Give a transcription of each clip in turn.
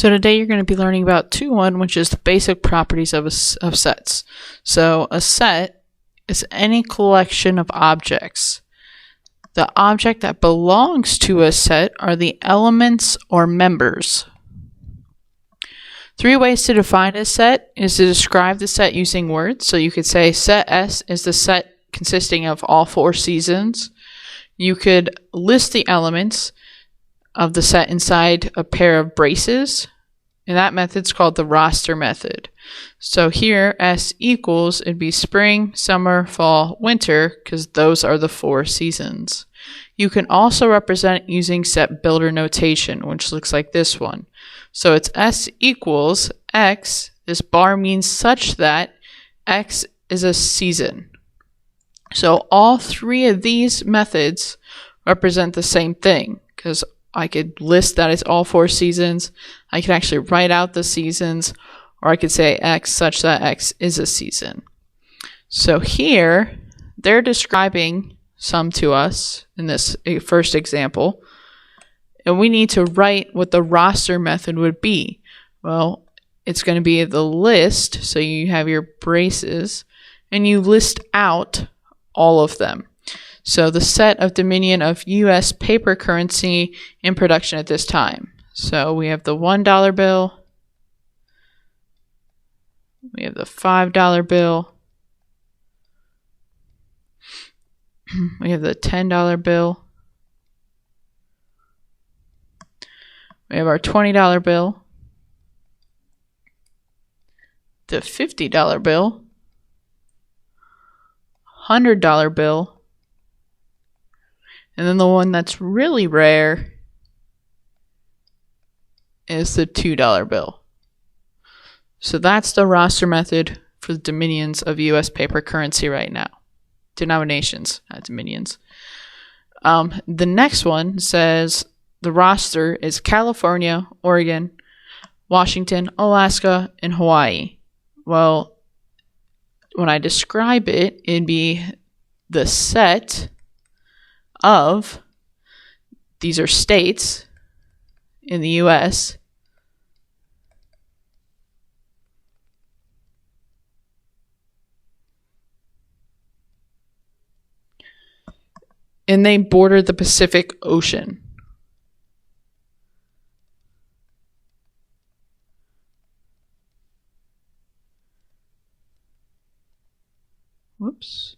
So today you're going to be learning about 2.1, which is the basic properties of sets. So a set is any collection of objects. The object that belongs to a set are the elements or members. 3 ways to define a set is to describe the set using words. So you could say set S is the set consisting of all 4 seasons. You could list the elements of the set inside a pair of braces, and that method's called the roster method. So here S equals, it'd be spring, summer, fall, winter, because those are the 4 seasons. You can also represent using set builder notation, which looks like this one. So it's S equals X. This bar means such that X is a season. So all 3 of these methods represent the same thing, because I could list that it's all 4 seasons. I could actually write out the seasons, or I could say X such that X is a season. So here, they're describing some to us in this first example, and we need to write what the roster method would be. Well, it's going to be the list, so you have your braces, and you list out all of them. So the set of dominion of U.S. paper currency in production at this time. So we have the $1 bill. We have the $5 bill. We have the $10 bill. We have our $20 bill. The $50 bill. $100 bill. And then the one that's really rare is the $2 bill. So that's the roster method for the dominions of U.S. paper currency right now. Denominations, not dominions. The next one says the roster is California, Oregon, Washington, Alaska, and Hawaii. Well, when I describe it, it'd be the set of, these are states in the U.S., and they border the Pacific Ocean. Whoops.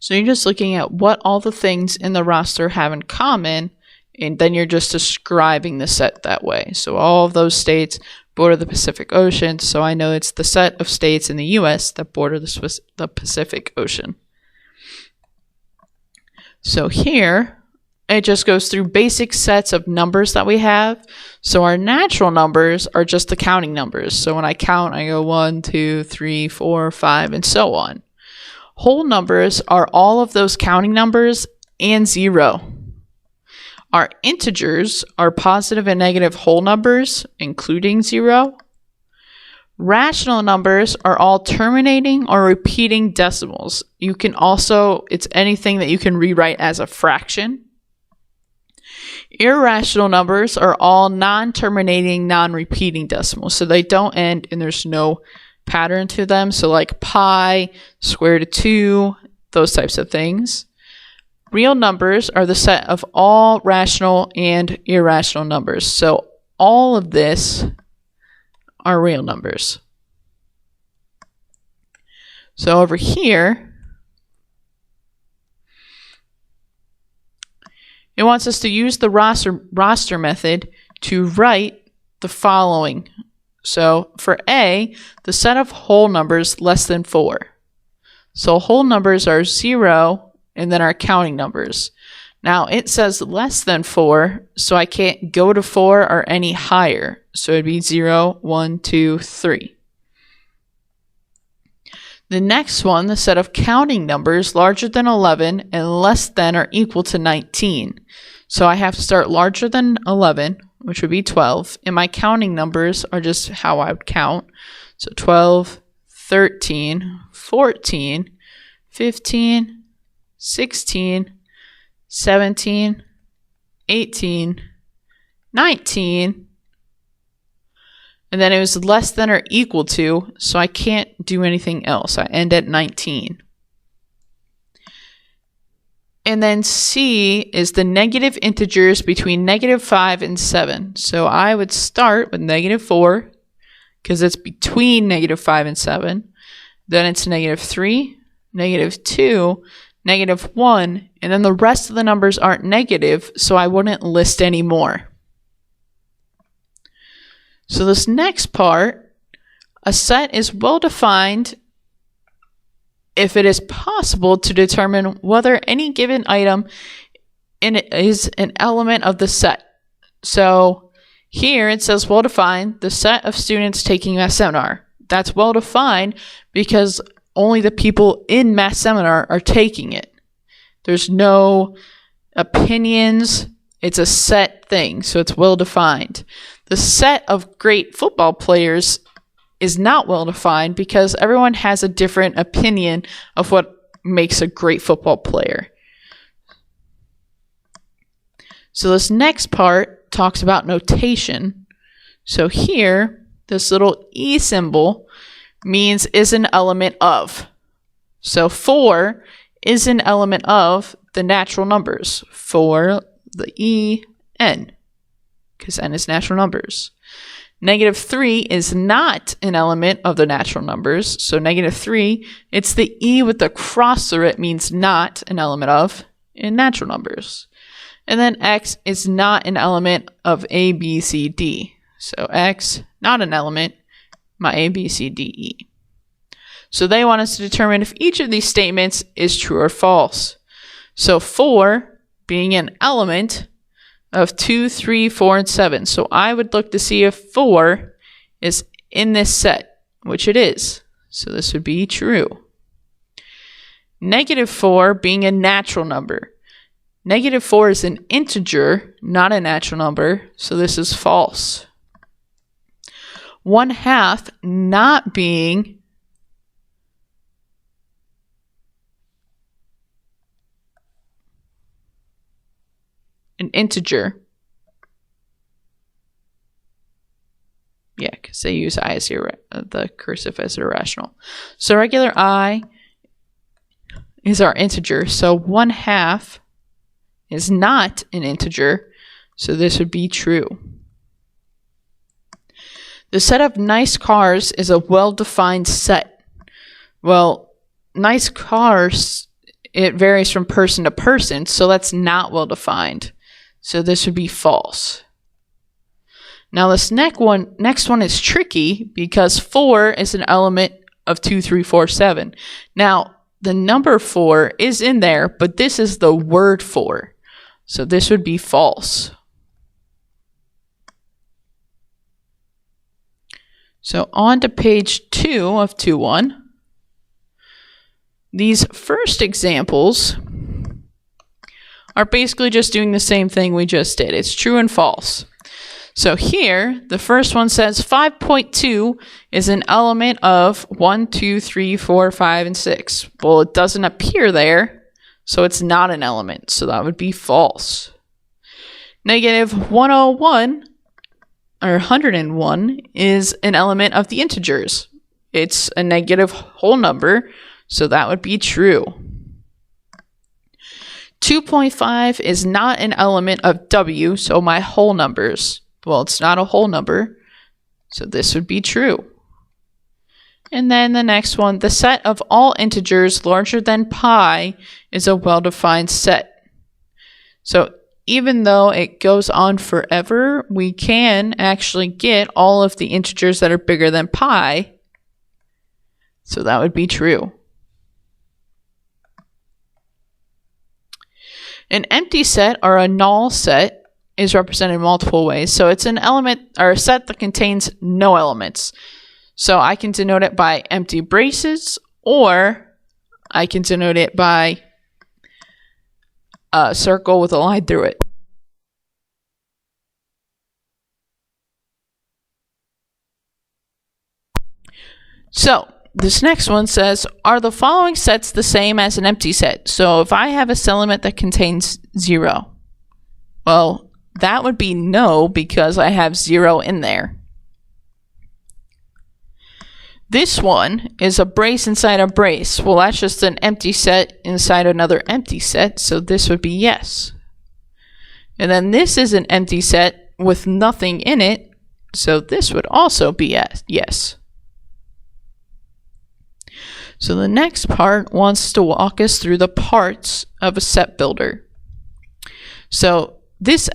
So you're just looking at what all the things in the roster have in common, and then you're just describing the set that way. So all of those states border the Pacific Ocean, so I know it's the set of states in the U.S. that border the Pacific Ocean. So here, it just goes through basic sets of numbers that we have. So our natural numbers are just the counting numbers. So when I count, I go 1, 2, 3, 4, 5, and so on. Whole numbers are all of those counting numbers and 0. Our integers are positive and negative whole numbers, including 0. Rational numbers are all terminating or repeating decimals. You can also, it's anything that you can rewrite as a fraction. Irrational numbers are all non-terminating, non-repeating decimals. So they don't end and there's no pattern to them. So like pi, square root of 2, those types of things. Real numbers are the set of all rational and irrational numbers. So all of this are real numbers. So over here, it wants us to use the roster method to write the following. So for A, the set of whole numbers less than 4. So whole numbers are 0 and then our counting numbers. Now it says less than 4, so I can't go to 4 or any higher. So it'd be 0, 1, 2, 3. The next one, the set of counting numbers larger than 11 and less than or equal to 19. So I have to start larger than 11, which would be 12, and my counting numbers are just how I would count. So 12, 13, 14, 15, 16, 17, 18, 19, and then it was less than or equal to, so I can't do anything else. I end at 19. And then C is the negative integers between -5 and 7. So I would start with -4, because it's between -5 and 7. Then it's -3, -2, -1, and then the rest of the numbers aren't negative, so I wouldn't list any more. So this next part, a set is well defined if it is possible to determine whether any given item in it is an element of the set. So here it says well defined, the set of students taking math seminar. That's well defined because only the people in math seminar are taking it. There's no opinions. It's a set thing, so it's well defined. The set of great football players is not well defined because everyone has a different opinion of what makes a great football player. So this next part talks about notation. So here, this little E symbol means is an element of. So 4 is an element of the natural numbers for the E, N, because N is natural numbers. -3 is not an element of the natural numbers. So -3, it's the E with the cross through it, means not an element of in natural numbers. And then X is not an element of A, B, C, D. So X, not an element, my A, B, C, D, E. So they want us to determine if each of these statements is true or false. So 4 being an element of 2, 3, 4, and 7. So I would look to see if 4 is in this set, which it is. So this would be true. -4 being a natural number. -4 is an integer, not a natural number, so this is false. 1/2 not being an integer. Yeah, because they use I as the cursive as irrational. So regular I is our integer. So 1/2 is not an integer. So this would be true. The set of nice cars is a well-defined set. Well, nice cars, it varies from person to person, so that's not well-defined. So this would be false. Now this next one is tricky because 4 is an element of 2, 3, 4, 7. Now the number 4 is in there, but this is the word 4. So this would be false. So on to page 2 of 2.1. These first examples are basically just doing the same thing we just did. It's true and false. So here, the first one says 5.2 is an element of 1, 2, 3, 4, 5, and 6. Well, it doesn't appear there, so it's not an element. So that would be false. -101 or 101 is an element of the integers. It's a negative whole number, so that would be true. 2.5 is not an element of W, so my whole numbers. Well, it's not a whole number, so this would be true. And then the next one, the set of all integers larger than pi is a well-defined set. So even though it goes on forever, we can actually get all of the integers that are bigger than pi, so that would be true. An empty set or a null set is represented in multiple ways. So it's an element or a set that contains no elements. So I can denote it by empty braces, or I can denote it by a circle with a line through it. So this next one says, are the following sets the same as an empty set? So if I have a cell element that contains 0, well, that would be no, because I have 0 in there. This one is a brace inside a brace. Well, that's just an empty set inside another empty set, so this would be yes. And then this is an empty set with nothing in it, so this would also be yes. So the next part wants to walk us through the parts of a set builder. So this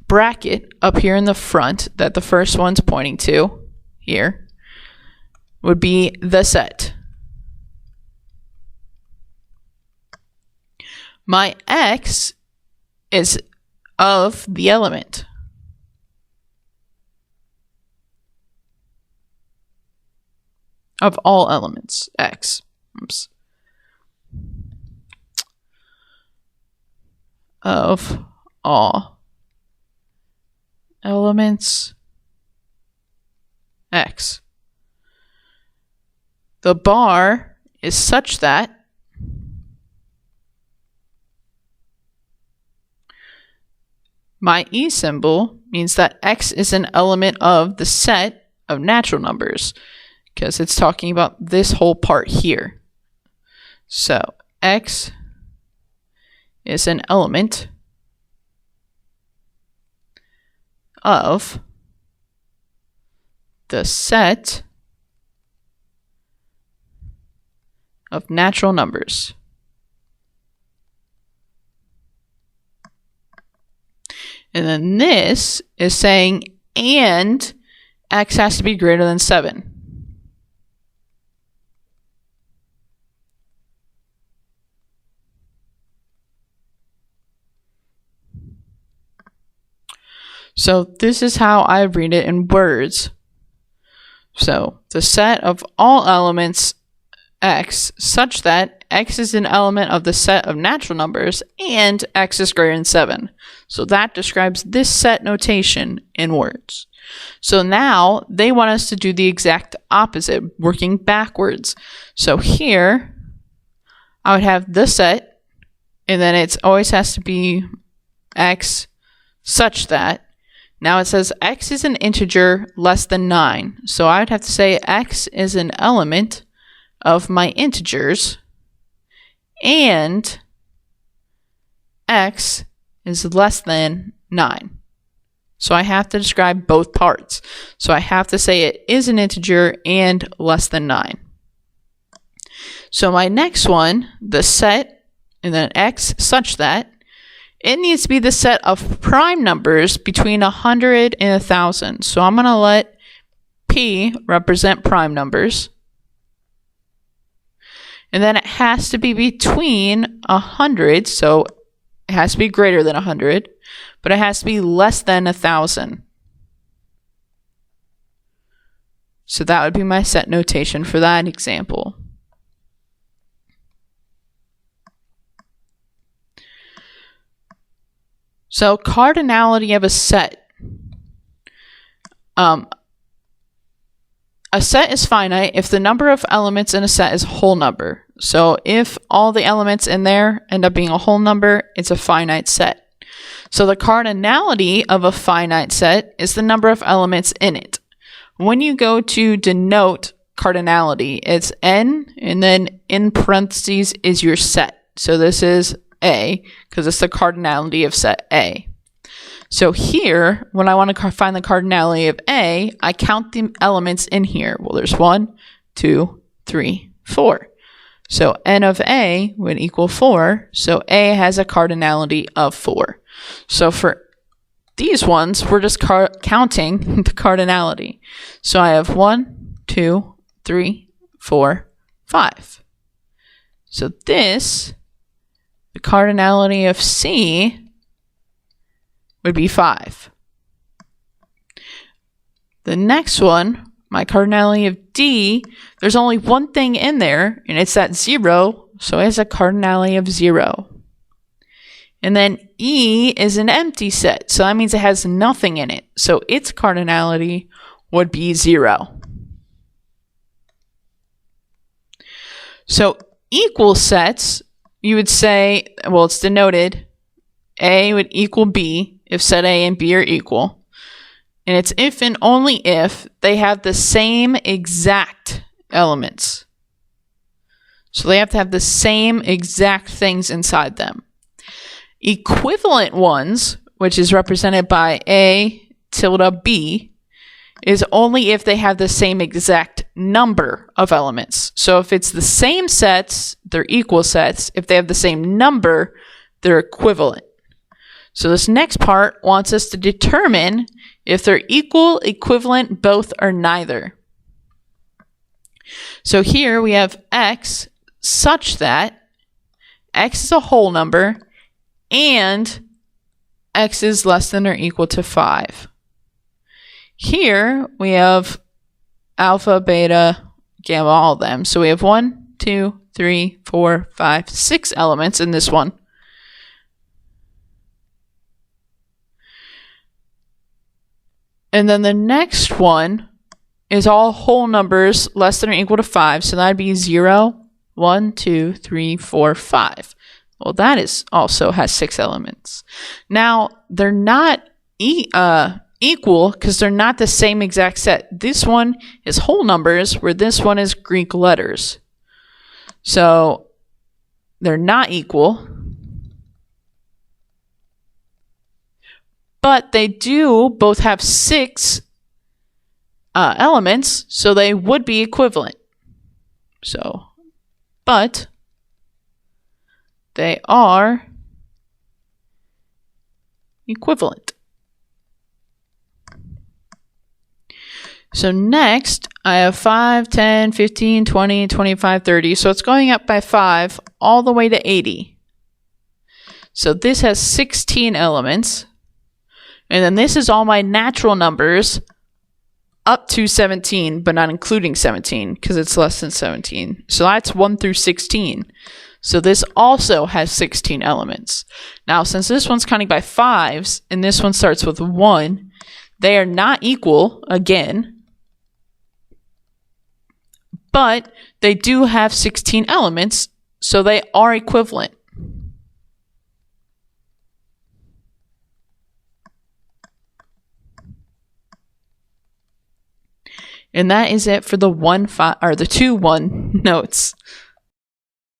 bracket up here in the front that the first one's pointing to here would be the set. My X is of the element. Of all elements, X. Oops. Of all elements, X. The bar is such that my E symbol means that X is an element of the set of natural numbers, because it's talking about this whole part here. So X is an element of the set of natural numbers. And then this is saying, and X has to be greater than 7. So this is how I read it in words. So the set of all elements X such that X is an element of the set of natural numbers and X is greater than 7. So that describes this set notation in words. So now they want us to do the exact opposite, working backwards. So here I would have the set, and then it always has to be X such that. Now it says X is an integer less than 9. So I would have to say X is an element of my integers and X is less than 9. So I have to describe both parts. So I have to say it is an integer and less than 9. So my next one, the set, and then X such that, it needs to be the set of prime numbers between 100 and 1,000. So I'm going to let P represent prime numbers. And then it has to be between 100, so it has to be greater than 100, but it has to be less than 1,000. So that would be my set notation for that example. So cardinality of a set. A set is finite if the number of elements in a set is a whole number. So if all the elements in there end up being a whole number, it's a finite set. So the cardinality of a finite set is the number of elements in it. When you go to denote cardinality, it's n, and then in parentheses is your set. So this is A, because it's the cardinality of set A. So here, when I want to find the cardinality of A, I count the elements in here. Well, there's 1, 2, 3, 4. So n of A would equal 4. So A has a cardinality of 4. So for these ones, we're just counting the cardinality. So I have 1, 2, 3, 4, 5. So this, the cardinality of C would be 5. The next one, my cardinality of D, there's only one thing in there, and it's that 0, so it has a cardinality of 0. And then E is an empty set, so that means it has nothing in it. So its cardinality would be 0. So equal sets, you would say, well, it's denoted A would equal B if set A and B are equal. And it's if and only if they have the same exact elements. So they have to have the same exact things inside them. Equivalent ones, which is represented by A tilde B, is only if they have the same exact number of elements. So if it's the same sets, they're equal sets. If they have the same number, they're equivalent. So this next part wants us to determine if they're equal, equivalent, both, or neither. So here we have x such that x is a whole number and x is less than or equal to 5. Here we have alpha, beta, gamma, all of them. So we have 1, 2, 3, 4, 5, 6 elements in this one. And then the next one is all whole numbers less than or equal to 5. So that'd be 0, 1, 2, 3, 4, 5. Well, that is also has 6 elements. Now, they're not equal because they're not the same exact set. This one is whole numbers where this one is Greek letters. So they're not equal. But they do both have 6 elements, so they would be equivalent. So, but they are equivalent. So next, I have 5, 10, 15, 20, 25, 30. So it's going up by 5 all the way to 80. So this has 16 elements. And then this is all my natural numbers up to 17, but not including 17 because it's less than 17. So that's 1 through 16. So this also has 16 elements. Now, since this one's counting by 5s and this one starts with 1, they are not equal again, but they do have 16 elements, so they are equivalent. And that is it for the 2-1 notes.